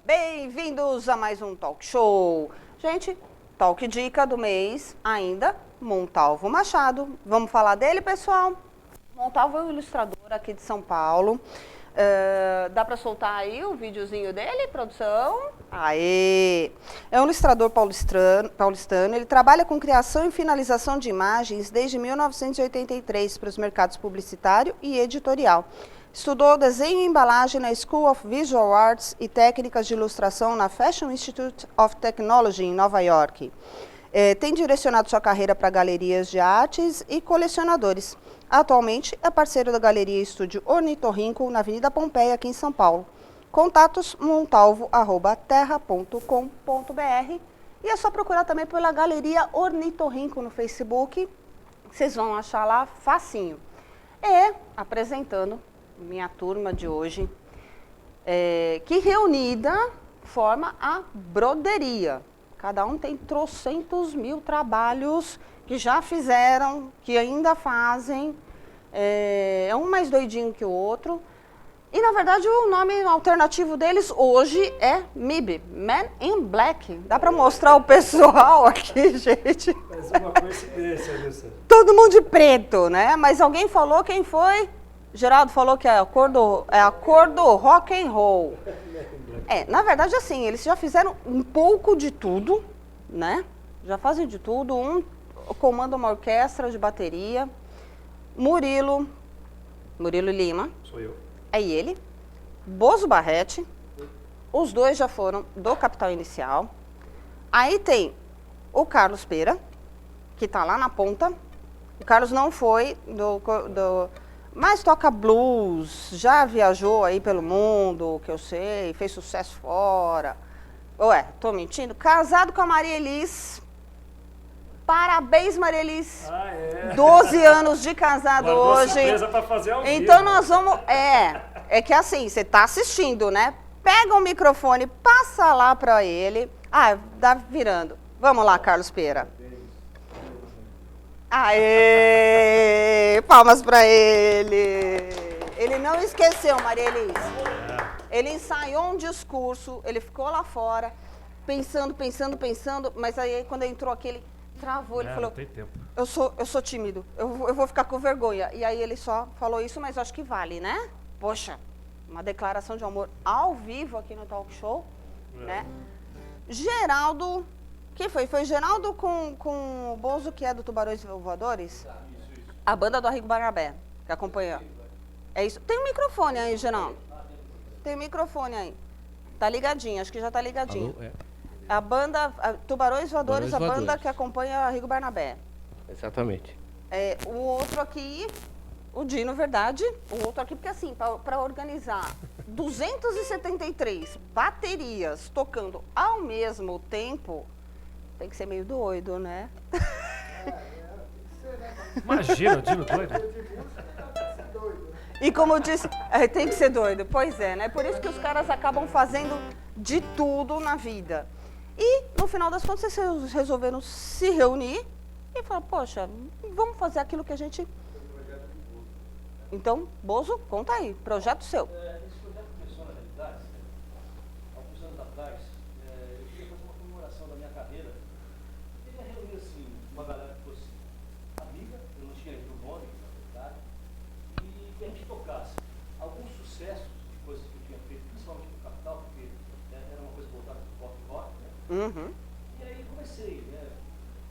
Bem-vindos a mais um talk show. Gente, talk dica do mês ainda, Montalvo Machado. Vamos falar dele, pessoal? Montalvo é um ilustrador aqui de São Paulo. Dá para soltar aí o videozinho dele, produção? Aê! É um ilustrador paulistano. Ele trabalha com criação e finalização de imagens desde 1983 para os mercados publicitário e editorial. Estudou desenho e embalagem na School of Visual Arts e técnicas de ilustração na Fashion Institute of Technology, em Nova York. Tem direcionado sua carreira para galerias de artes e colecionadores. Atualmente é parceiro da Galeria Estúdio Ornitorrinco, na Avenida Pompeia, aqui em São Paulo. Contatos montalvo@terra.com.br e é só procurar também pela Galeria Ornitorrinco no Facebook, vocês vão achar lá facinho. E apresentando minha turma de hoje, que reunida forma a broderia. Cada um tem trocentos mil trabalhos que já fizeram, que ainda fazem, um mais doidinho que o outro. E, na verdade, o nome alternativo deles hoje é MIB, Man in Black. Dá para mostrar o pessoal aqui, gente? Mas uma coincidência, viu, Sérgio? Todo mundo de preto, né? Mas alguém falou, quem foi? Geraldo falou que é a cor do rock and roll. Na verdade, assim, eles já fizeram um pouco de tudo, né? Já fazem de tudo. Um comanda uma orquestra de bateria. Murilo Lima. Sou eu. É ele. Bozo Barretti. Os dois já foram do Capital Inicial. Aí tem o Carlos Pera, que tá lá na ponta. O Carlos não foi mas toca blues, já viajou aí pelo mundo, que eu sei, fez sucesso fora. Ué, tô mentindo? Casado com a Maria Elis. Parabéns, Maria Elis. 12 anos de casado hoje. Surpresa pra fazer ao então vivo. Nós vamos... É que assim, você tá assistindo, né? Pega o microfone, passa lá pra ele. Dá virando. Vamos lá, Carlos Pera. Aê! Palmas pra ele! Ele não esqueceu, Maria Elis. Ele ensaiou um discurso, ele ficou lá fora, pensando, mas aí quando entrou aqui, ele travou, ele falou, não tem tempo. eu sou tímido, eu vou ficar com vergonha. E aí ele só falou isso, mas acho que vale, né? Poxa, uma declaração de amor ao vivo aqui no Talk Show, né? Geraldo... Quem foi? Foi Geraldo com o Bozo, que é do Tubarões Voadores? Isso. A banda do Arrigo Barnabé, que acompanha. É isso. Tem um microfone aí, Geraldo. Tem um microfone aí. Tá ligadinho, acho que já tá ligadinho. Alô, A banda Tubarões Voadores, Tubarões a banda Voadores. que acompanha o Arrigo Barnabé. Exatamente. O outro aqui, o Dino, verdade. O outro aqui, porque assim, para organizar 273 baterias tocando ao mesmo tempo... Tem que ser meio doido, né? Imagina, o Dino doido. E como eu disse, tem que ser doido. Pois é, né? Por isso que os caras acabam fazendo de tudo na vida. E, no final das contas, vocês resolveram se reunir e falar, poxa, vamos fazer aquilo que a gente... Então, Bozo, conta aí, projeto seu. Esse projeto começou, na realidade, alguns anos atrás. Eu queria fazer uma comemoração da minha carreira. Eu queria reunir, assim, uma galera que fosse amiga, eu não tinha ido nome, na verdade, e que a gente tocasse alguns sucessos de coisas que eu tinha feito, principalmente no Capital, porque era uma coisa voltada para o pop rock, né? Uhum. E aí comecei, né?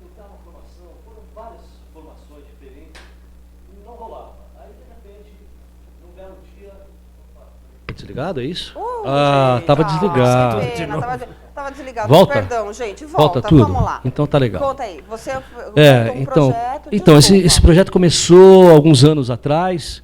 Tentar uma formação, foram várias formações diferentes, e não rolava. Aí, de repente, num belo dia... Desligado, é isso? Gente, tava desligado. que pena, tava desligado. Volta? Perdão, gente. Volta tudo? Vamos lá. Então tá legal. Conta aí. Você montou um então projeto. esse projeto começou alguns anos atrás.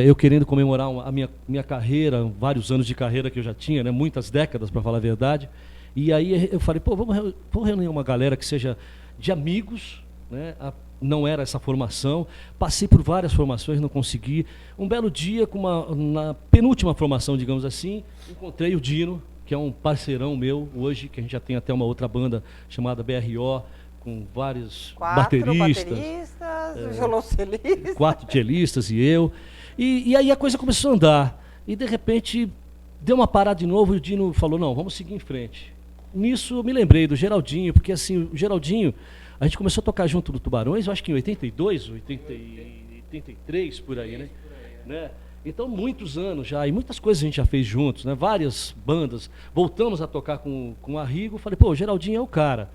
Eu querendo comemorar a minha carreira, vários anos de carreira que eu já tinha, né, muitas décadas, para falar a verdade. E aí eu falei, vamos reunir uma galera que seja de amigos, né? Não era essa formação. Passei por várias formações, não consegui. Um belo dia, na penúltima formação, digamos assim, encontrei o Dino, que é um parceirão meu hoje, que a gente já tem até uma outra banda chamada BRO, com vários bateristas, violoncelistas, 4 cellistas e eu. E aí a coisa começou a andar. E de repente deu uma parada de novo e o Dino falou, não, vamos seguir em frente. Nisso eu me lembrei do Geraldinho, porque assim, o Geraldinho, a gente começou a tocar junto do Tubarões, eu acho que em 82, 83, por aí, né? Então, muitos anos já, e muitas coisas a gente já fez juntos, né? Várias bandas. Voltamos a tocar com o Arrigo, falei, pô, o Geraldinho é o cara.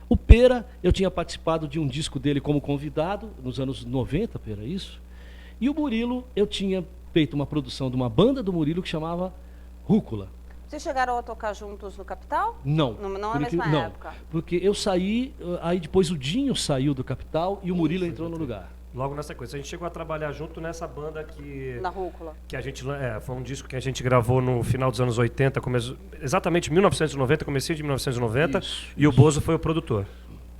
O Pera, eu tinha participado de um disco dele como convidado, nos anos 90, Pera, isso? E o Murilo, eu tinha feito uma produção de uma banda do Murilo que chamava Rúcula. Vocês chegaram a tocar juntos no Capital? Não. Não na mesma época? Porque eu saí, aí depois o Dinho saiu do Capital e o Murilo entrou no lugar. Logo na sequência. A gente chegou a trabalhar junto nessa banda que... Na Rúcula. Que a gente... foi um disco que a gente gravou no final dos anos 80, exatamente 1990, comecinho de 1990, e o Bozo foi o produtor.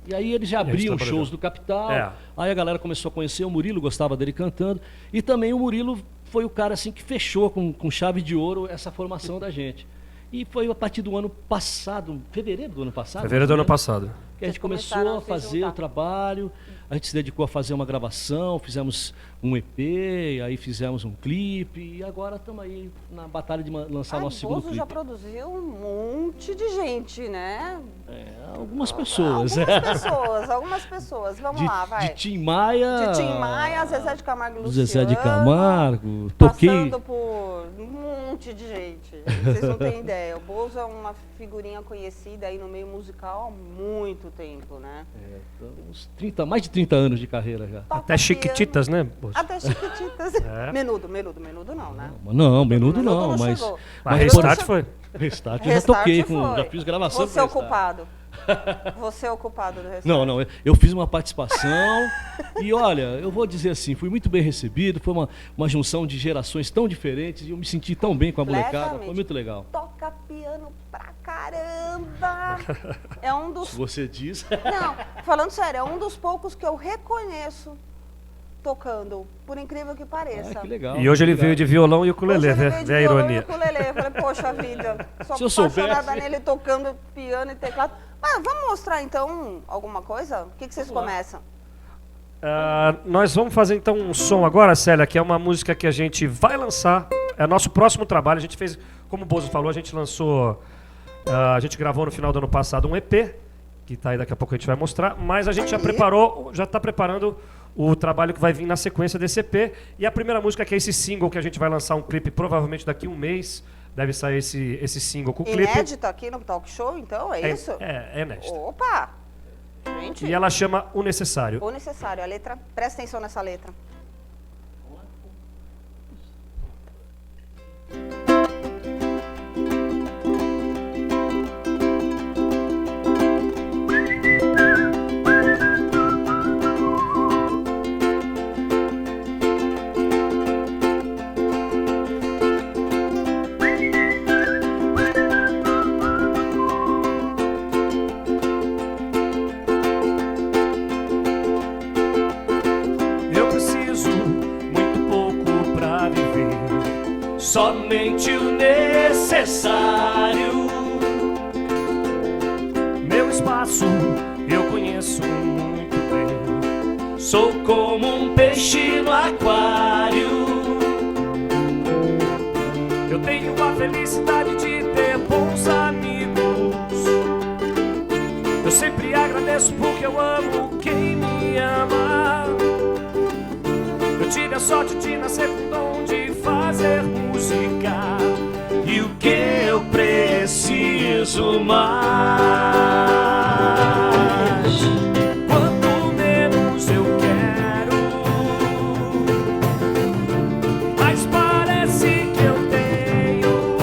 E aí eles já abriam shows do Capital, aí a galera começou a conhecer o Murilo, gostava dele cantando, e também o Murilo foi o cara assim que fechou com chave de ouro essa formação da gente. E foi a partir do ano passado, fevereiro do ano passado? Fevereiro do ano passado. Que a gente começou a fazer o trabalho, a gente se dedicou a fazer uma gravação, fizemos um EP, aí fizemos um clipe, e agora estamos aí na batalha de lançar nosso segundo clipe. O Bozo já produziu um monte de gente, né? Algumas pessoas. Algumas pessoas. Vamos lá, vai. De Tim Maia... De Tim Maia, Zezé de Camargo e Luciano. Zezé de Camargo. Toquei... Passando por um monte de gente. Vocês não têm ideia. O Bozo é uma figurinha conhecida aí no meio musical há muito tempo, né? Uns mais de 30 anos de carreira já. Até Chiquititas, né? Até Chiquititas. Menudo não, né? Não, Menudo não, mas... Mas Restart foi. Restart eu já toquei, já fiz gravação. Você é o culpado. Você é o culpado do Restart. Não, eu fiz uma participação e olha, eu vou dizer assim, fui muito bem recebido, foi uma junção de gerações tão diferentes e eu me senti tão bem com a molecada, foi muito legal. Toca piano pra caramba! É um dos... Você diz? Não, falando sério, é um dos poucos que eu reconheço tocando, por incrível que pareça. Que legal. E hoje ele veio de violão e ukulele, vê a ironia. Eu falei, poxa vida, sou apaixonada nele tocando piano e teclado. Mas vamos mostrar então alguma coisa? O que vocês começam? Nós vamos fazer então um som agora, Célia, que é uma música que a gente vai lançar. É nosso próximo trabalho. A gente fez, como o Bozo falou, a gente lançou, a gente gravou no final do ano passado um EP, que tá aí, daqui a pouco a gente vai mostrar, mas a gente já está preparando o trabalho que vai vir na sequência desse EP. E a primeira música, que é esse single, que a gente vai lançar um clipe provavelmente daqui a um mês. Deve sair esse single com o clipe. Inédito aqui no Talk Show, então? É isso? É inédito. Opa! Gente. E ela chama O Necessário. O Necessário. A letra, presta atenção nessa letra. Somente o necessário. Meu espaço eu conheço muito bem. Sou como um peixe no aquário. Eu tenho a felicidade de ter bons amigos. Eu sempre agradeço porque eu amo quem me ama. Eu tive a sorte de nascer com o dom de fazer música, e o que eu preciso mais? Quanto menos eu quero, mas parece que eu tenho.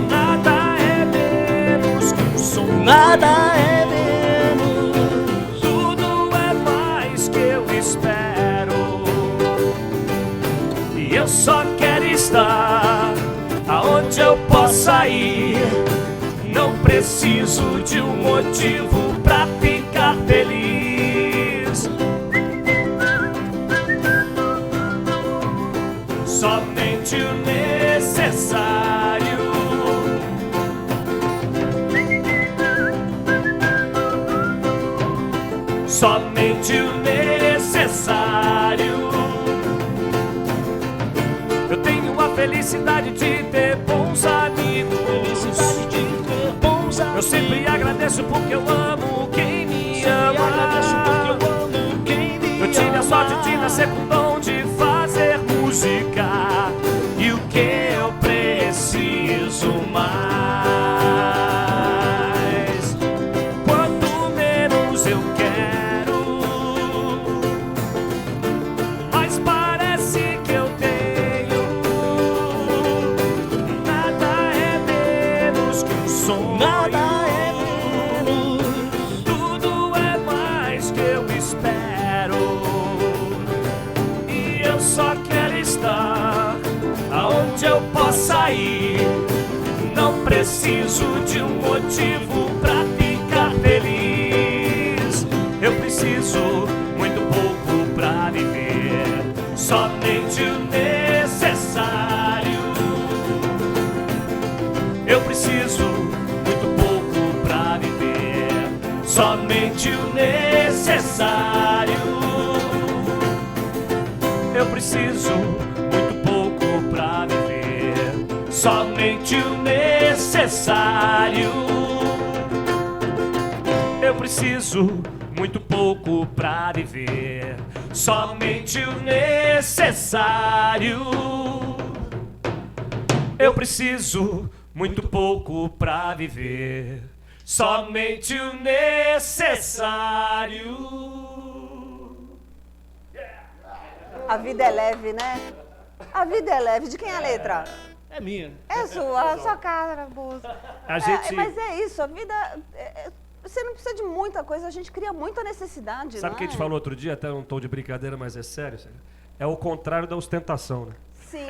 Nada é menos que um som. Nada é menos. Tudo é mais que eu espero. Eu só quero estar aonde eu possa ir. Não preciso de um motivo pra ficar feliz. Somente o necessário. Somente o necessário. Eu tenho a felicidade de ter bons amigos. Felicidade de ter bons amigos. Eu sempre agradeço porque eu amo quem me ama. Agradeço porque eu amo quem me ama. Eu tive a sorte de nascer com o dom de fazer música. E o que eu preciso mais? Quanto menos eu quero, mas parece que eu tenho. Nada é menos que um sonho. Nada é menos. Tudo é mais que eu espero. E eu só quero estar aonde eu possa ir. Não preciso de um motivo pra ficar feliz. Eu preciso muito pouco pra viver, somente o necessário. Eu preciso muito pouco pra viver, somente o necessário. Eu preciso muito pouco pra viver, somente o necessário. Eu preciso muito pouco pra viver, somente o necessário. Eu preciso muito pouco pra viver, somente o necessário. A vida é leve, né? A vida é leve. De quem é a letra? É minha. É sua, a sua cara, moça. A gente- Mas é isso, a vida... você não precisa de muita coisa, a gente cria muita necessidade, Sabe não o que a gente é? falou outro dia, até num tom de brincadeira, mas é sério? É o contrário da ostentação, né? Sim.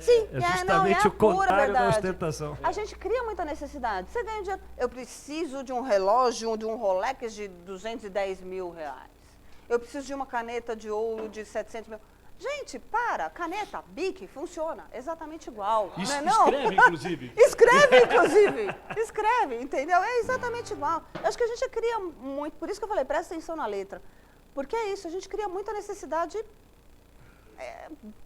Sim, É não, justamente é a o pura contrário da verdade. ostentação. A gente cria muita necessidade. Você ganha dinheiro. Eu preciso de um relógio, de um Rolex de 210 mil reais. Eu preciso de uma caneta de ouro de 700 mil. Gente, para. Caneta, Bic, funciona exatamente igual. Isso, não é não? escreve, inclusive. Escreve, inclusive. Escreve, entendeu? É exatamente igual. Eu acho que a gente cria muito. Por isso que eu falei, presta atenção na letra. Porque é isso, a gente cria muita necessidade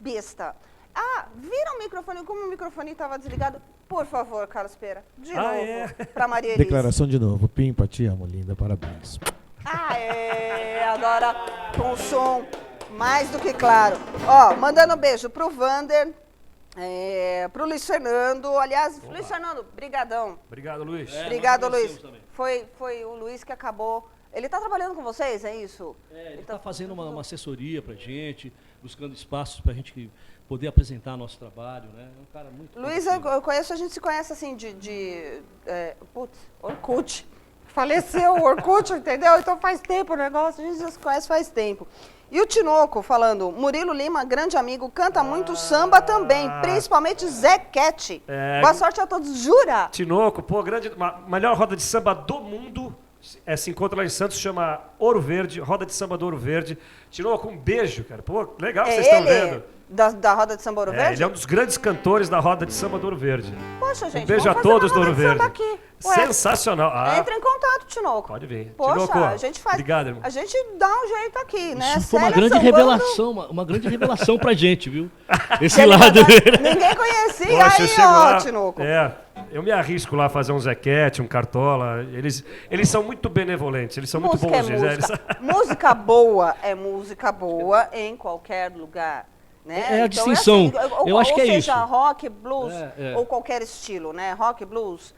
besta. Ah, vira o microfone, como o microfone estava desligado. Por favor, Carlos Pera, de novo, para Maria Elise. Declaração de novo. Pimpa, te amo, linda, parabéns. Agora com o som mais do que claro. Ó, mandando um beijo pro Vander, pro Luiz Fernando. Aliás, Luiz Fernando, brigadão. Obrigado, Luiz. Obrigado, nós Luiz. agradecemos também. Foi o Luiz que acabou. Ele está trabalhando com vocês, é isso? Ele está fazendo uma assessoria pra gente, buscando espaços pra gente poder apresentar nosso trabalho, né? É um cara muito... Luiz, competente. eu conheço, a gente se conhece assim Orkut. Faleceu o Orkut, entendeu? Então faz tempo o negócio, a gente já se conhece faz tempo. E o Tinoco falando, Murilo Lima, grande amigo, canta muito samba também, principalmente Zé Cat. Boa sorte a todos, jura? Tinoco, pô, melhor roda de samba do mundo. Se encontra lá em Santos, chama Ouro Verde, roda de samba do Ouro Verde. Tinoco, um beijo, cara. Pô, legal que vocês estão vendo. Da Roda de Samba Ouro Verde? Ele é um dos grandes cantores da roda de samba do Ouro Verde. Poxa, gente, Um beijo a vamos fazer todos do uma Ouro roda de Verde. samba aqui. Ué, Sensacional. entra em contato, Tinoco. Pode vir. Poxa, Tinoco, a gente faz. obrigado, irmão. A gente dá um jeito aqui, né? Isso foi uma Célia grande sambando. revelação, uma grande revelação pra gente, viu? Esse Ele lado vai dar- dele. Ninguém conhecia, Poxa, eu aí, chego ó, lá, Tinoco. eu me arrisco lá a fazer um Zequete, um Cartola. Eles são muito benevolentes, eles são muito Música é bons. Eles- música. Música boa é música boa em qualquer lugar. Né? É a distinção. Eu acho que é Ou seja, isso. rock, blues, É. ou qualquer estilo, né? Rock, blues,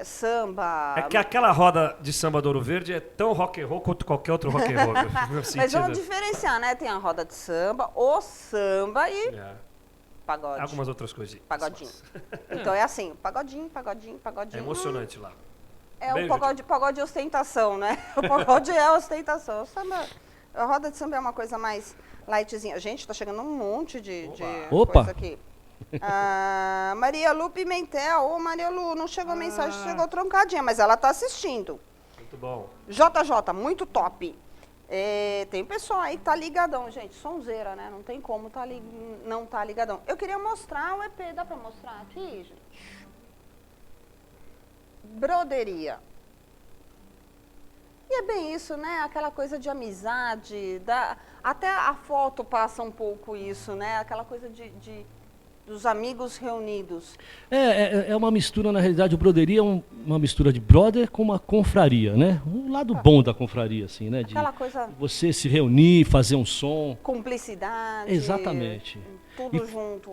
samba. É que aquela roda de samba do Ouro Verde é tão rock and roll quanto qualquer outro rock and roll. no Mas sentido. vamos diferenciar, né? Tem a roda de samba, o samba e É, pagode. algumas outras coisinhas. Pagodinho. Então é assim, pagodinho, pagodinho, É pagodinho. emocionante lá. É Beijo, o pagode de ostentação, né? O pagode é ostentação. O samba, a roda de samba é uma coisa mais lightzinha. Gente, tá chegando um monte de Opa. coisa aqui. Maria Lu Pimentel. Ô, Maria Lu, não chegou mensagem, chegou troncadinha, mas ela tá assistindo. Muito bom. JJ, muito top. Tem pessoal aí que tá ligadão, gente. Sonzeira, né? Não tem como não tá ligadão. Eu queria mostrar o EP. Dá pra mostrar aqui, gente? Broderia. E é bem isso, né? Aquela coisa de amizade. Até a foto passa um pouco isso, né? Aquela coisa de dos amigos reunidos? É uma mistura, na realidade, o broderia é uma mistura de brother com uma confraria, né? Um lado bom da confraria, assim, né? De Aquela coisa, você se reunir, fazer um som. cumplicidade. Exatamente. Tudo junto.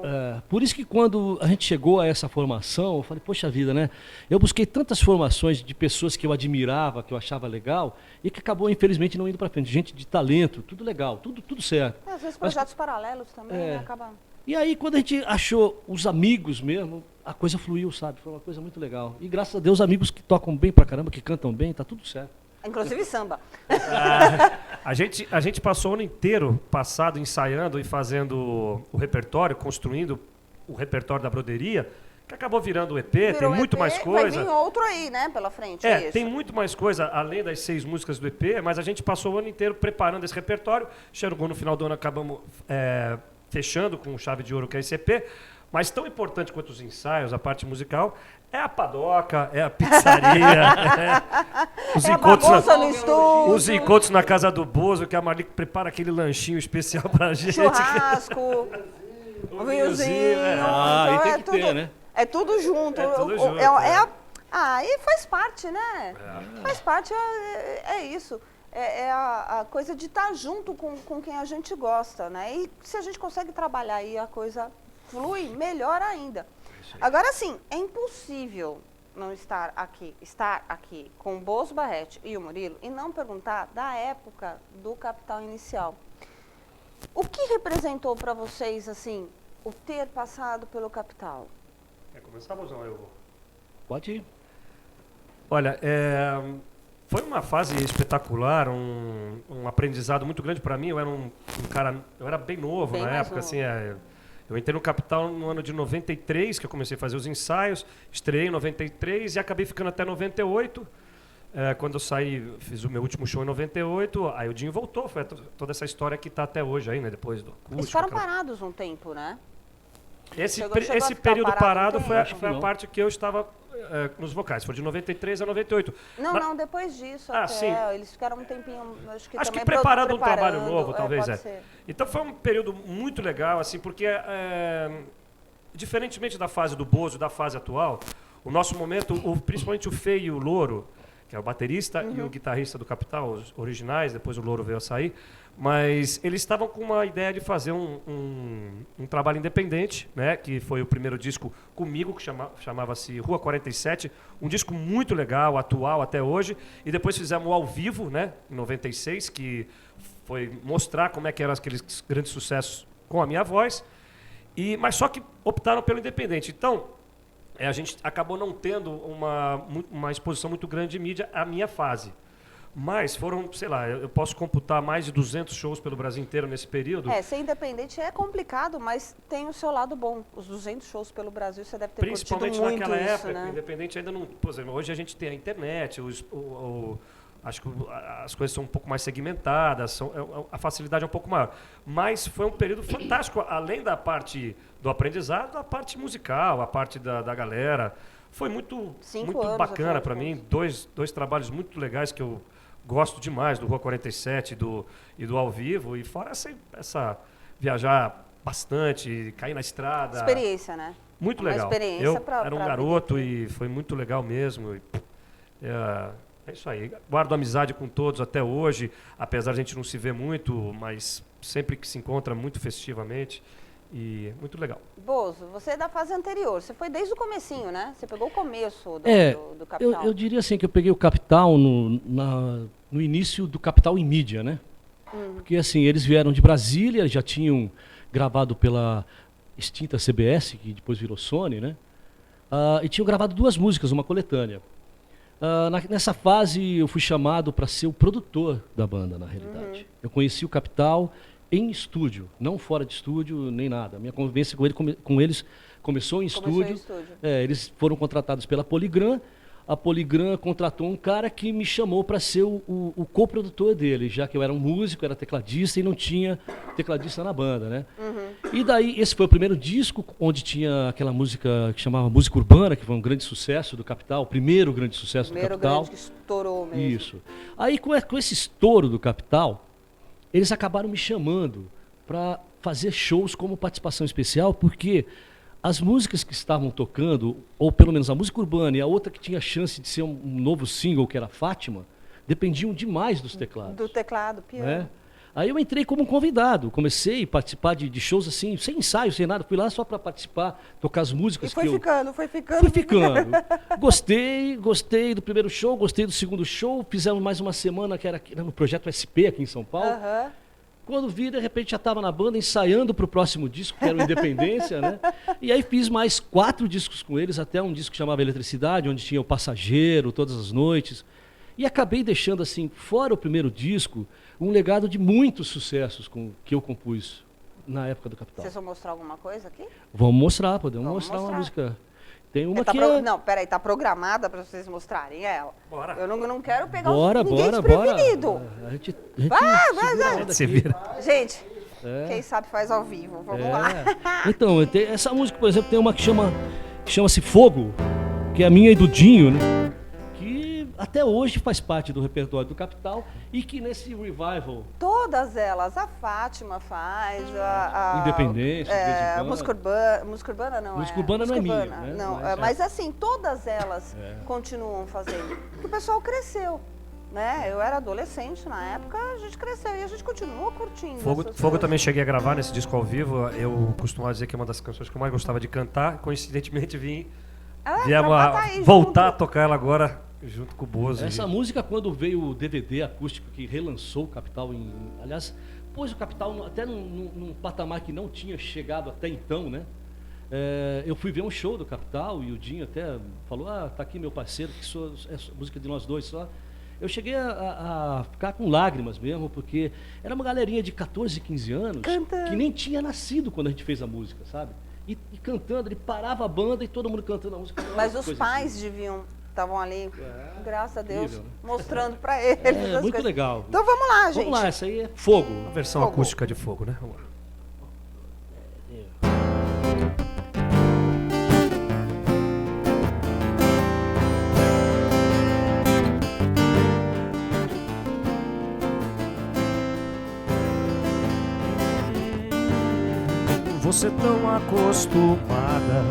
Por isso que quando a gente chegou a essa formação, eu falei, poxa vida, né? Eu busquei tantas formações de pessoas que eu admirava, que eu achava legal, e que acabou, infelizmente, não indo para frente. Gente de talento, tudo legal, tudo certo. Às vezes Mas- projetos paralelos também, né? Acaba... E aí, quando a gente achou os amigos mesmo, a coisa fluiu, sabe? Foi uma coisa muito legal. E graças a Deus, amigos que tocam bem pra caramba, que cantam bem, tá tudo certo. Inclusive samba. A gente passou o ano inteiro passado ensaiando e fazendo o repertório, construindo o repertório da broderia, que acabou virando o EP, Virou tem muito EP, mais coisa. Vai vir outro aí, né, pela frente. É isso. Tem muito mais coisa, além das 6 músicas do EP, mas a gente passou o ano inteiro preparando esse repertório. Chegou no final do ano, acabamos fechando com chave de ouro, que é esse EP. Mas tão importante quanto os ensaios, a parte musical, é a padoca, é a pizzaria, os É a encontros bagunça no estúdio. os encontros na casa do Bozo, que a Marli prepara aquele lanchinho especial pra gente. Churrasco, O vinhozinho. aí tem é que tudo, ter, né? É tudo junto. É tudo junto, E faz parte, né? Faz parte, é isso. É a coisa de estar junto com quem a gente gosta, né? E se a gente consegue trabalhar aí, a coisa flui melhor ainda. Agora sim, é impossível não estar aqui com o Bozo Barretti e o Murilo e não perguntar da época do Capital Inicial. O que representou para vocês, assim, o ter passado pelo Capital? Quer começar, Bozão? Eu vou. Pode ir. Olha, foi uma fase espetacular, um aprendizado muito grande para mim. Eu era um cara, eu era bem novo Bem na mais época, novo. assim, eu entrei no Capital no ano de 93, que eu comecei a fazer os ensaios, estreiei em 93 e acabei ficando até 98. Quando eu saí, fiz o meu último show em 98, aí o Dinho voltou, foi toda essa história que está até hoje aí, né, depois do acústico. Eles ficaram aquela- parados um tempo, né? Esse Chegou a esse ficar período parado parado um foi, tempo. foi a Não. parte que eu estava nos vocais, foi de 93 a 98. Não, Mas- não, depois disso Ah, até. sim. Eles ficaram um tempinho, acho que Acho que também preparando um trabalho preparando, novo, talvez pode ser. Então foi um período muito legal, assim, porque diferentemente da fase do Bozo, da fase atual, o nosso momento, principalmente o Fê e o Louro, que é o baterista e o guitarrista do Capital, os originais, depois o Louro veio a sair, mas eles estavam com uma ideia de fazer um trabalho independente, né, que foi o primeiro disco comigo, que chamava-se Rua 47, um disco muito legal, atual até hoje, e depois fizemos o Ao Vivo, né, em 96, que foi mostrar como é que eram aqueles grandes sucessos com a minha voz, mas só que optaram pelo independente. Então, a gente acabou não tendo uma exposição muito grande de mídia a minha fase. Mas foram, sei lá, eu posso computar mais de 200 shows pelo Brasil inteiro nesse período. Ser independente é complicado, mas tem o seu lado bom. Os 200 shows pelo Brasil, você deve ter Principalmente curtido muito naquela isso, época, né? o independente ainda não... Por exemplo, hoje a gente tem a internet, acho que as coisas são um pouco mais segmentadas, a facilidade é um pouco maior. Mas foi um período fantástico, além da parte do aprendizado, a parte musical, a parte da galera. Foi muito, 5 muito anos, bacana afinal para de mim, dois trabalhos muito legais que eu gosto demais, do Rua 47 e do Ao Vivo, e fora essa viajar bastante, cair na estrada. Experiência, né? Muito Uma legal. experiência Eu pra era um vida garoto inteira. e foi muito legal mesmo. É isso aí. Guardo amizade com todos até hoje, apesar de a gente não se ver muito, mas sempre que se encontra muito festivamente e muito legal. Bozo, você é da fase anterior. Você foi desde o comecinho, né? Você pegou o começo do Capital. Eu diria assim que eu peguei o Capital no início do Capital em mídia, né? Porque assim, eles vieram de Brasília, já tinham gravado pela extinta CBS, que depois virou Sony, né? E tinham gravado 2 músicas, uma coletânea. Nessa fase eu fui chamado para ser o produtor da banda, na realidade. Eu conheci o Capital em estúdio, não fora de estúdio, nem nada. A minha convivência com eles começou em estúdio. Eles foram contratados pela Polygram. A Polygram contratou um cara que me chamou para ser o coprodutor dele, já que eu era um músico, era tecladista e não tinha tecladista na banda, né? E daí, esse foi o primeiro disco onde tinha aquela música que chamava Música Urbana, que foi um grande sucesso do Capital, o primeiro grande sucesso do Capital. Grande que estourou mesmo. Isso. Aí, com esse estouro do Capital, eles acabaram me chamando para fazer shows como participação especial, porque as músicas que estavam tocando, ou pelo menos a música urbana e a outra que tinha chance de ser um novo single, que era Fátima, dependiam demais dos teclados. Do teclado, piano. Né? Aí eu entrei como convidado, comecei a participar de shows assim, sem ensaio, sem nada, fui lá só para participar, tocar as músicas E foi que ficando, foi ficando. Fui ficando. Gostei do primeiro show, gostei do segundo show, fizemos mais uma semana que era no Projeto SP aqui em São Paulo. Aham. Quando vi, de repente já estava na banda ensaiando para o próximo disco, que era o Independência, né? E aí fiz mais 4 discos com eles, até um disco que chamava Eletricidade, onde tinha o Passageiro, Todas as Noites. E acabei deixando, assim, fora o primeiro disco, um legado de muitos sucessos que eu compus na época do Capital. Vocês vão mostrar alguma coisa aqui? Vamos mostrar, podemos Vamos mostrar uma mostrar. música. Tem uma Tá que Não, peraí, tá programada para vocês mostrarem ela. Bora. Eu não quero pegar Bora, ninguém bora. desprevenido. A gente Vai, segura a vai. onda Se aqui. vira. Gente, É. quem sabe faz ao vivo. Vamos lá. Então, essa música, por exemplo, tem uma que chama-se Fogo, que é a minha e do Dinho, né? Que até hoje faz parte do repertório do Capital e que nesse revival Todas elas, a Fátima faz, a Independência, de vez em quando. música urbana não Música é. urbana não é minha, urbana, né? não, Mas mas assim, todas elas continuam fazendo. Porque o pessoal cresceu, né? Eu era adolescente na época, a gente cresceu e a gente continua curtindo. Fogo essas eu coisas. também cheguei a gravar nesse disco ao vivo. Eu costumava dizer que é uma das canções que eu mais gostava de cantar. Coincidentemente, viemos pra botar aí voltar junto. a tocar ela agora junto com o Bozo. essa música, quando veio o DVD acústico que relançou o Capital, aliás, pôs o Capital até num patamar que não tinha chegado até então, né? Eu fui ver um show do Capital e o Dinho até falou, tá aqui meu parceiro, que é música de nós dois só. Eu cheguei a ficar com lágrimas mesmo, porque era uma galerinha de 14, 15 anos Cantando. que nem tinha nascido quando a gente fez a música, sabe? E cantando, ele parava a banda e todo mundo cantando a música. Mas Uma os coisa pais assim. estavam ali, graças a Deus, incrível, né? mostrando pra eles. É, as muito coisas. legal. Então vamos lá, gente. Vamos lá, essa aí é Fogo. A versão Fogo. acústica de Fogo, né? Vamos lá. Você tão acostumada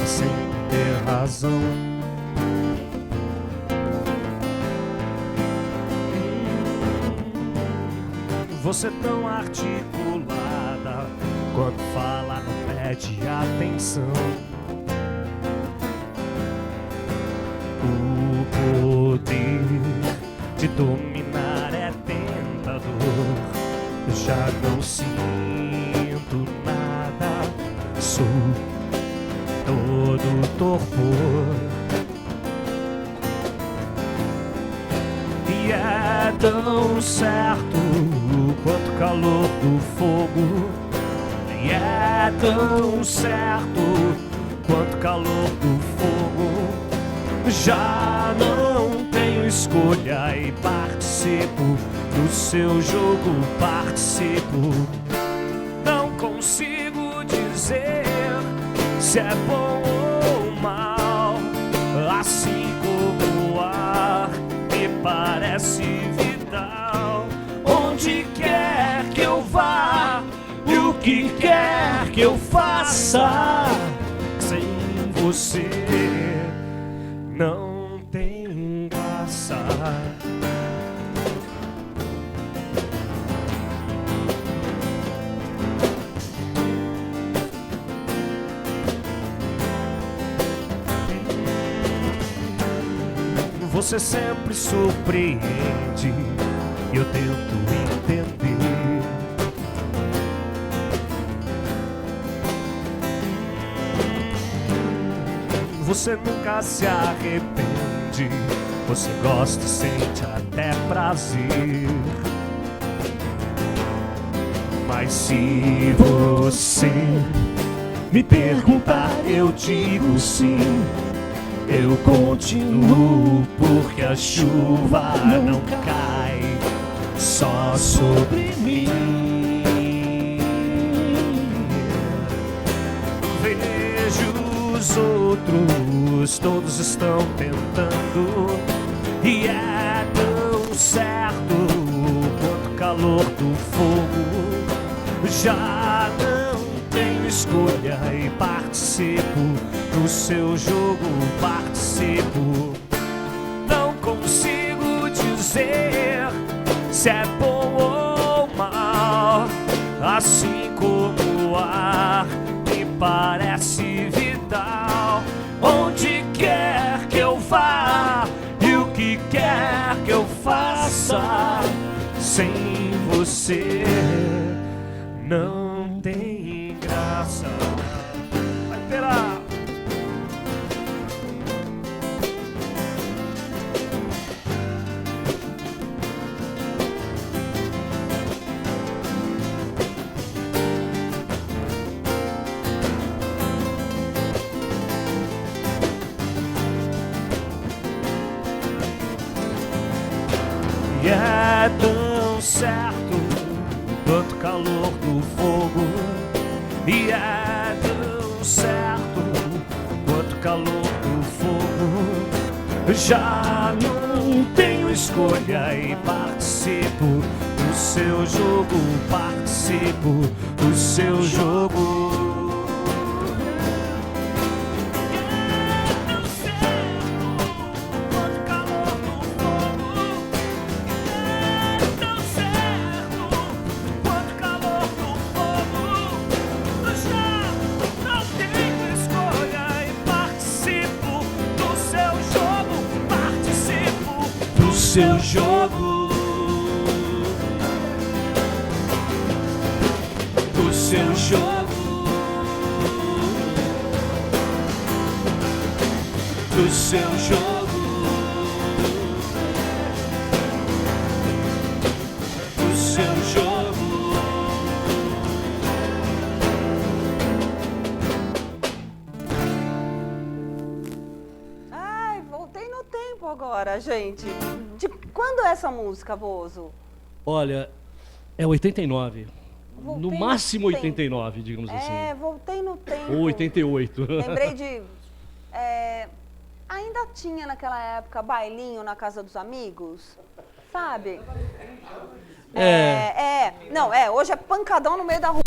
sem ter razão. Você tão articulada quando fala não pede atenção. O poder de dominar é tentador. Já não sinto nada, sou todo torpor. E é tão certo quanto o calor do fogo. E é tão certo quanto o calor do fogo. Já não tenho escolha e participo do seu jogo, participo. Não consigo dizer se é bom ou mal, assim como o ar me parece vital. Onde quer que eu vá e o que quer que eu faça, sem você não tem graça. Você sempre surpreende e eu tento entender. Você nunca se arrepende, você gosta e sente até prazer. Mas se você me perguntar, eu digo sim. Eu continuo porque a chuva não cai só sobre mim. Vejo os outros, todos estão tentando, e é tão certo quanto o calor do fogo. Já não tenho escolha e participo do seu jogo, participo. Não consigo dizer se é bom ou mal, assim como o ar me parece vital. Onde quer que eu vá e o que quer que eu faça, sem você não tem graça. Vai pela... E é tão certo quanto o calor do fogo, e é tão certo quanto o calor do fogo. Já não tenho escolha e participo do seu jogo, participo do seu jogo. Seu jogo, do seu jogo, do seu jogo, do seu jogo. Ai, voltei no tempo agora, gente. De quando é essa música, Bozo? Olha, é 89. Voltei No no máximo tempo. 89, digamos É, assim. voltei no tempo. Ou 88. Lembrei de... ainda tinha naquela época bailinho na casa dos amigos, sabe? Não, hoje é pancadão no meio da rua,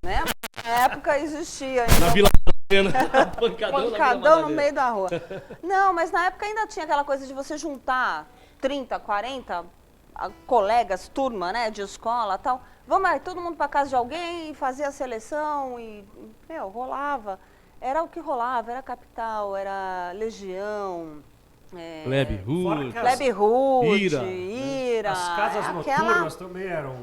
né? Na época existia ainda. Na Vila Madalena. Pancadão no meio da rua. Não, mas na época ainda tinha aquela coisa de você juntar 30, 40 colegas, turma, né, de escola e tal. Vamos aí, todo mundo para casa de alguém e fazer a seleção e, rolava. Era o que rolava, era Capital, era Legião, Plebe Fora Hood. que as- Plebe Hood, Ira. Ira. As casas aquela... noturnas também eram...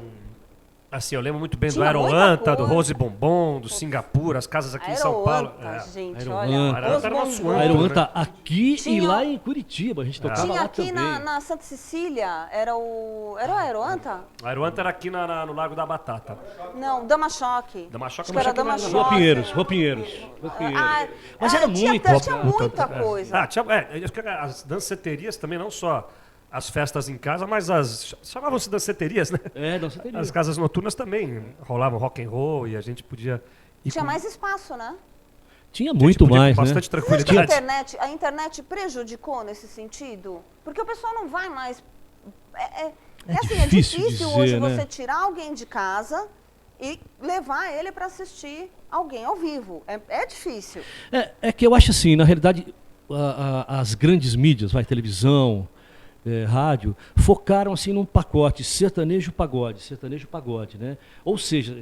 Assim, eu lembro muito bem do Tinha muita Aeroanta, do coisa. Rose Bombom, do Singapura, as casas aqui em São Paulo. Aeroanta, gente, Aeroanta. olha. Aeroanta os era uma bombons. suã. Aeroanta aqui Tinha- e lá em Curitiba. A gente tocava Tinha lá aqui também. na Santa Cecília, era o Aeroanta? A Aeroanta era aqui no Lago da Batata. Não, Dama Choque. Dama Choque, Acho que era Dama Dama Choque Choque. Rua Pinheiros. Ah, Mas era tinha, muito. tinha muita coisa. Acho que as danceterias também, não só as festas em casa, mas chamavam-se danceterias, né? Danceteria. As casas noturnas também rolavam rock and roll e a gente podia ir Tinha com- mais espaço, né? Tinha a gente muito podia ir mais, com né? bastante Você acha que tranquilidade. a internet prejudicou nesse sentido? Porque o pessoal não vai mais... É difícil difícil dizer, hoje né? você tirar alguém de casa e levar ele para assistir alguém ao vivo. É difícil. É que eu acho assim, na realidade, as grandes mídias, televisão, rádio, focaram assim num pacote sertanejo-pagode, né? Ou seja,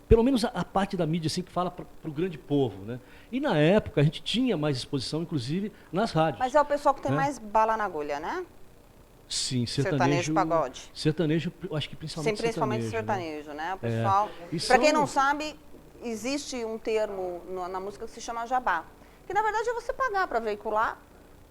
pelo menos a parte da mídia assim que fala para o grande povo, né? E na época a gente tinha mais exposição, inclusive, nas rádios. Mas é o pessoal que tem É. mais bala na agulha, né? Sim, Sertanejo, pagode. Sertanejo, eu acho que Sim, principalmente principalmente sertanejo. sertanejo, né? O pessoal... E Para quem são- não sabe, existe um termo na música que se chama jabá. Que na verdade é você pagar para veicular,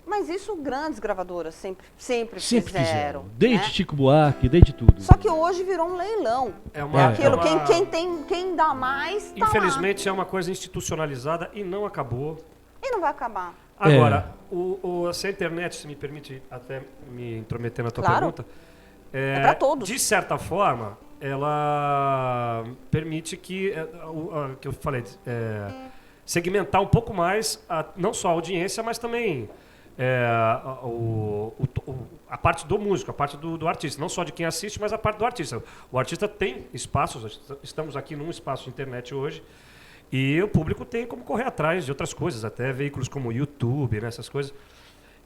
mas isso grandes gravadoras sempre Sempre fizeram. fizeram. Desde né? Chico Buarque, desde tudo. Só que hoje virou um leilão. É Aquilo, é uma- quem dá mais, tá Infelizmente é uma coisa institucionalizada e não acabou. lá. E não vai acabar. Agora, se a internet, se me permite até me intrometer na tua Claro. pergunta, É pra todos. de certa forma, ela permite que eu falei, segmentar um pouco mais não só a audiência, mas também a parte do músico, a parte do artista, não só de quem assiste, mas a parte do artista. O artista tem espaços, estamos aqui num espaço de internet hoje, E o público tem como correr atrás de outras coisas, até veículos como o YouTube, né, essas coisas.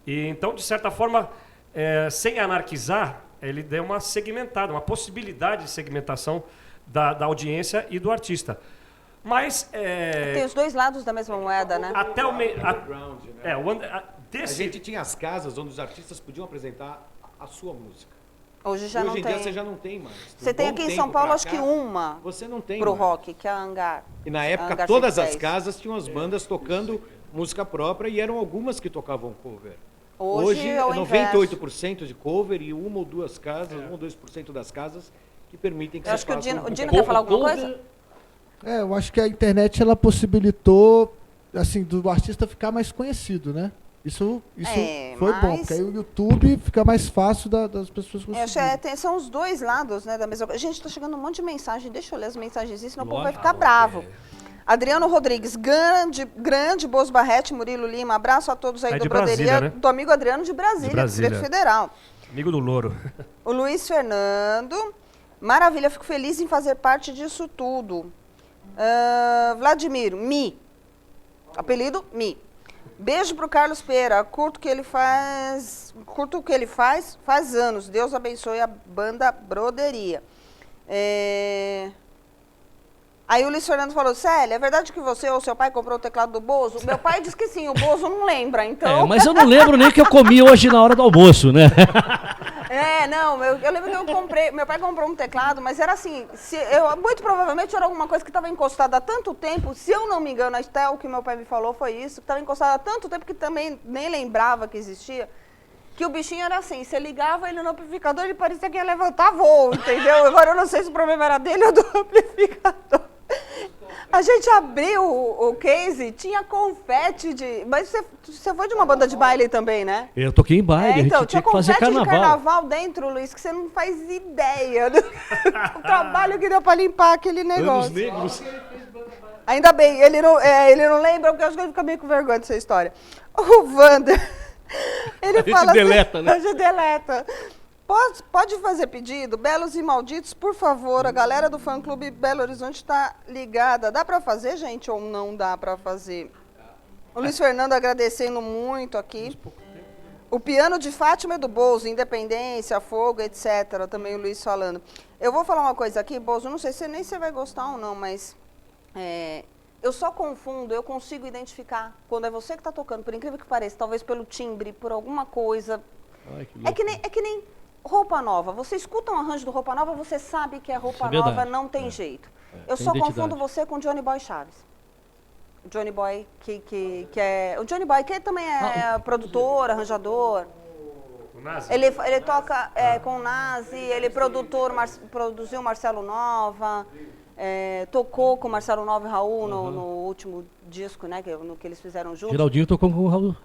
E então, de certa forma, sem anarquizar, ele deu uma segmentada, uma possibilidade de segmentação da audiência e do artista. Mas Tem os dois lados da mesma moeda, né? até o meio. Underground, né? A Desse, gente tinha as casas onde os artistas podiam apresentar a sua música. Hoje já Hoje não em tem. dia você já não tem mais. Você De tem um aqui bom em São tempo Paulo, pra acho que cá, uma você não tem pro mais. rock, que é a Hangar. E na época Hangar todas 110. as casas tinham as bandas tocando música própria e eram algumas que tocavam cover. Hoje é o 98% de cover e uma ou duas casas, 1 ou 2% das casas que permitem que Eu você acho que o faça Dino, um o Dino cover. quer falar alguma coisa? Eu acho que a internet ela possibilitou, assim, do artista ficar mais conhecido, né? Isso foi bom, mas- porque aí o YouTube fica mais fácil das pessoas Eu acho conseguirem. são os dois lados, né, da mesma coisa. Gente, tá chegando um monte de mensagem. Deixa eu ler as mensagens, senão o povo vai Lógico. ficar bravo. Adriano Rodrigues, grande Bozo Barrete, Murilo Lima, abraço a todos aí É do de Brasília, Broderia, né? do amigo Adriano de Brasília, De Brasília. Distrito Federal. amigo do Louro. O Luiz Fernando, maravilha, fico feliz em fazer parte disso tudo. Vladimir, apelido Mi. Beijo pro Carlos Pera, curto o que ele faz, faz anos. Deus abençoe a banda Broderia. Aí o Luiz Fernando falou, Célia, é verdade que você ou seu pai comprou o teclado do Bozo? Meu pai disse que sim, o Bozo não lembra, então... Mas eu não lembro nem o que eu comi hoje na hora do almoço, né? Eu lembro que eu comprei, meu pai comprou um teclado, mas era assim, muito provavelmente era alguma coisa que estava encostada há tanto tempo, se eu não me engano, até o que meu pai me falou foi isso, que estava encostada há tanto tempo que também nem lembrava que existia, que o bichinho era assim, você ligava ele no amplificador, ele parecia que ia levantar voo, entendeu? Agora eu não sei se o problema era dele ou do amplificador. A gente abriu o case, tinha confete de... Mas você foi de uma banda de baile também, né? Eu toquei em baile, a gente Então, tinha tinha que fazer confete de carnaval. carnaval dentro, Luiz, que você não faz ideia do o trabalho que deu pra limpar aquele Anos negócio. negros. Ainda bem, ele não lembra, porque eu acho que ele fica meio com vergonha dessa história. O Wander, ele A gente fala deleta, assim, né? A gente deleta. Pode fazer pedido? Belos e Malditos, por favor, a galera do fã-clube Belo Horizonte está ligada. Dá pra fazer, gente, ou não dá pra fazer? O Luiz Fernando agradecendo muito aqui. O piano de Fátima e do Bozo, Independência, Fogo, etc. Também o Luiz falando. Eu vou falar uma coisa aqui, Bozo, não sei se nem você vai gostar ou não, mas eu só confundo, eu consigo identificar quando é você que está tocando, por incrível que pareça, talvez pelo timbre, por alguma coisa. Ai, que É louco. que nem roupa nova. Você escuta um arranjo do roupa nova, você sabe que é roupa Isso é nova, verdade. não tem jeito. Eu tem só identidade. confundo você com Johnny Boy Chaves. O Johnny Boy, que é. O Johnny Boy, que também é produtor, arranjador. O Nazi. Ele toca com o Nazi, ele é produziu Marcelo Nova, tocou com Marcelo Nova e Raul no último disco, né, que eles fizeram juntos. Geraldinho tocou com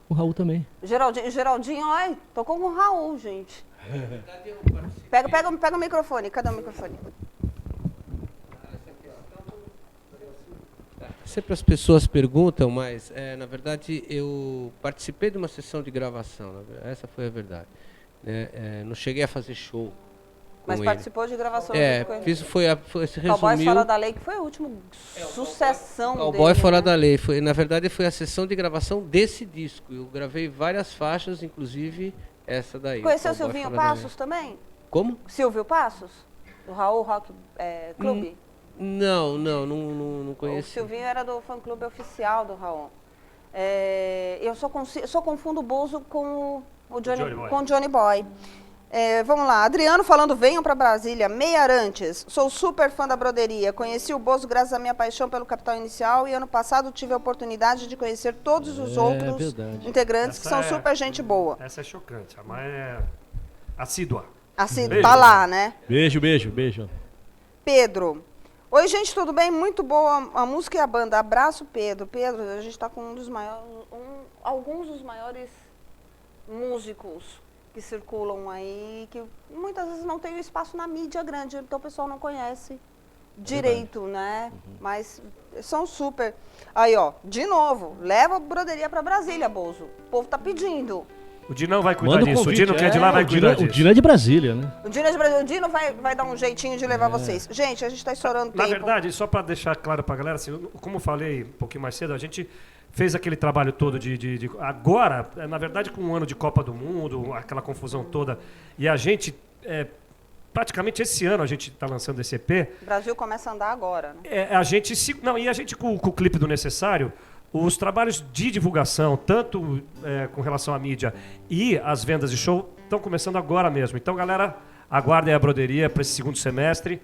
o Raul também. Geraldinho, olha, tocou com o Raul, gente. Pega o microfone, cadê o microfone? Sempre as pessoas perguntam, mas na verdade eu participei de uma sessão de gravação, essa foi a verdade. Não cheguei a fazer show com Mas ele. participou de gravação com ele. Se Cowboys resumiu. Fora da Lei, que foi a última sucessão dele. Cowboy Fora né? da Lei. Na verdade foi a sessão de gravação desse disco. Eu gravei várias faixas, inclusive essa daí. Conheceu o Cowboy Silvinho Fora da Lei. Passos também? Como? Silvio Passos? Do Raul Rock Clube? Não O conheci. Silvinho era do fã-clube oficial do Raul. Eu só confundo o Bozo com o Johnny Boy. com o Johnny Boy. Vamos lá, Adriano falando, venham para Brasília, Meia Arantes, sou super fã da Broderia, conheci o Bozo graças à minha paixão pelo Capital Inicial e ano passado tive a oportunidade de conhecer todos os outros verdade. integrantes que Essa são é- super gente boa. Essa é chocante, a mãe é assídua. Assim, Beijo. tá lá, né? Beijo, beijo, beijo. Pedro. Oi, gente, tudo bem? Muito boa a música e a banda. Abraço, Pedro. Pedro, a gente está com alguns dos maiores músicos que circulam aí, que muitas vezes não tem espaço na mídia grande, então o pessoal não conhece direito, né? Mas são super. Aí, ó, de novo, leva a Broderia para Brasília, Bozo. O povo tá pedindo. O Dinão vai cuidar Manda o disso. O convite, Dino que é de lá vai cuidar O disso. Dino é de Brasília, né? O Dino, é de Brasil. O Dino vai dar um jeitinho de levar vocês. Gente, a gente tá estourando Na tempo. verdade, só para deixar claro para a galera, assim, como eu falei um pouquinho mais cedo, a gente fez aquele trabalho todo de agora, na verdade, com um ano de Copa do Mundo, aquela confusão toda, e a gente, praticamente esse ano a gente está lançando esse EP, O Brasil começa a andar agora, né? a gente e a gente com o clipe do Necessário, os trabalhos de divulgação, tanto com relação à mídia e as vendas de show, estão começando agora mesmo. Então, galera, aguardem a broderia para esse segundo semestre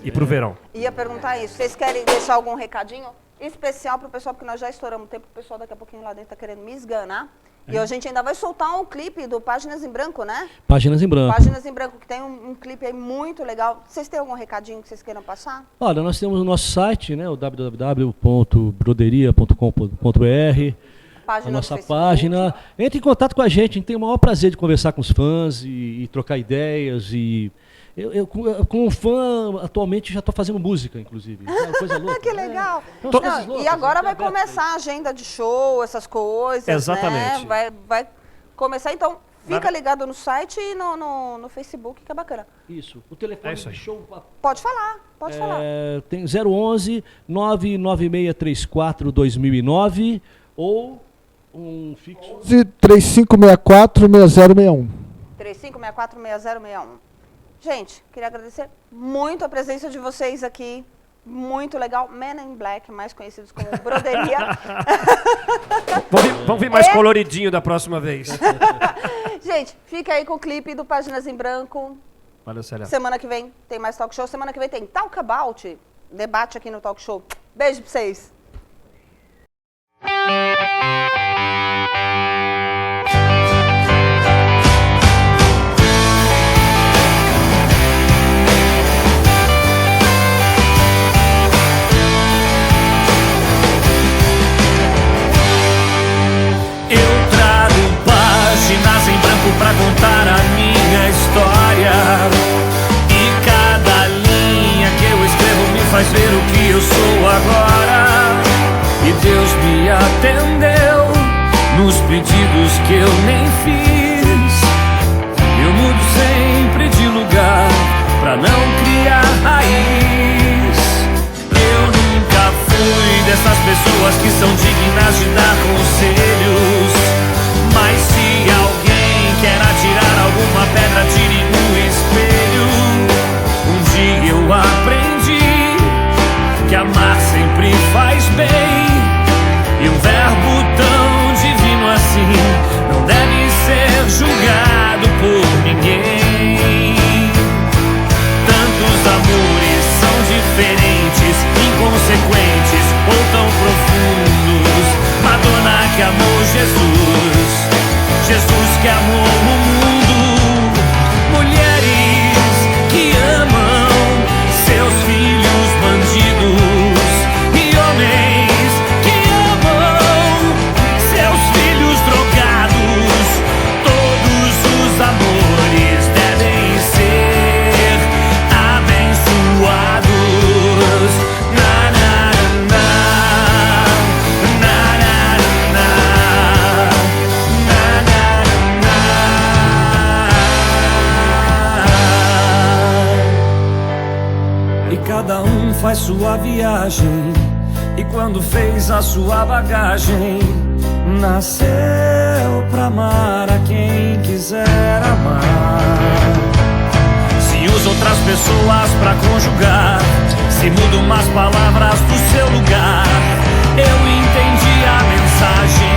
e para o verão. Ia perguntar isso. Vocês querem deixar algum recadinho especial pro pessoal, porque nós já estouramos o tempo, o pessoal daqui a pouquinho lá dentro tá querendo me esganar. E a gente ainda vai soltar um clipe do Páginas em Branco, né? Páginas em Branco. Páginas em Branco, que tem um clipe aí muito legal. Vocês têm algum recadinho que vocês queiram passar? Olha, nós temos o nosso site, né, o www.broderia.com.br, Página a do nossa Facebook. página. Entre em contato com a gente tem o maior prazer de conversar com os fãs e trocar ideias. E eu com um fã, atualmente, já estou fazendo música, inclusive. É uma coisa louca. Que legal. Então, Não, coisas loucas, e agora a vai gente tá aberto começar a agenda de show, essas coisas. Exatamente. Né? Vai começar, então, fica ligado no site e no Facebook, que é bacana. Isso. O telefone isso aí. de show Pode falar, pode falar. tem 011 99634 2009 ou um fixo. 3564-6061. 3564-6061. Gente, queria agradecer muito a presença de vocês aqui. Muito legal. Men in Black, mais conhecidos como Broderia. Vamos vir mais coloridinho da próxima vez. Gente, fica aí com o clipe do Páginas em Branco. Valeu, Célia. Semana que vem tem mais talk show. Semana que vem tem Talk About. Debate aqui no talk show. Beijo pra vocês. Páginas em branco pra contar a minha história. E cada linha que eu escrevo me faz ver o que eu sou agora. E Deus me atendeu nos pedidos que eu nem fiz. Eu mudo sempre de lugar pra não criar raiz. Eu nunca fui dessas pessoas que são dignas de dar conselhos. Mas se alguém quer atirar alguma pedra, tire no espelho. Um dia eu aprendi que amar sempre faz bem. E um verbo tão divino assim não deve ser julgado por ninguém. Tantos amores são diferentes, inconsequentes ou tão profundos. Madonna que amou Jesus, Jesus que amou o mundo. Mulheres que amam seus filhos bandidos. E homens que amam seus filhos drogados. Todos os amores devem ser abençoados. Na, na, na, na, na, na, na. E cada um faz sua viagem. E quando fez a sua bagagem, nasceu pra amar a quem quiser amar. Se usa outras pessoas pra conjugar, se muda umas palavras do seu lugar. Eu entendi a mensagem.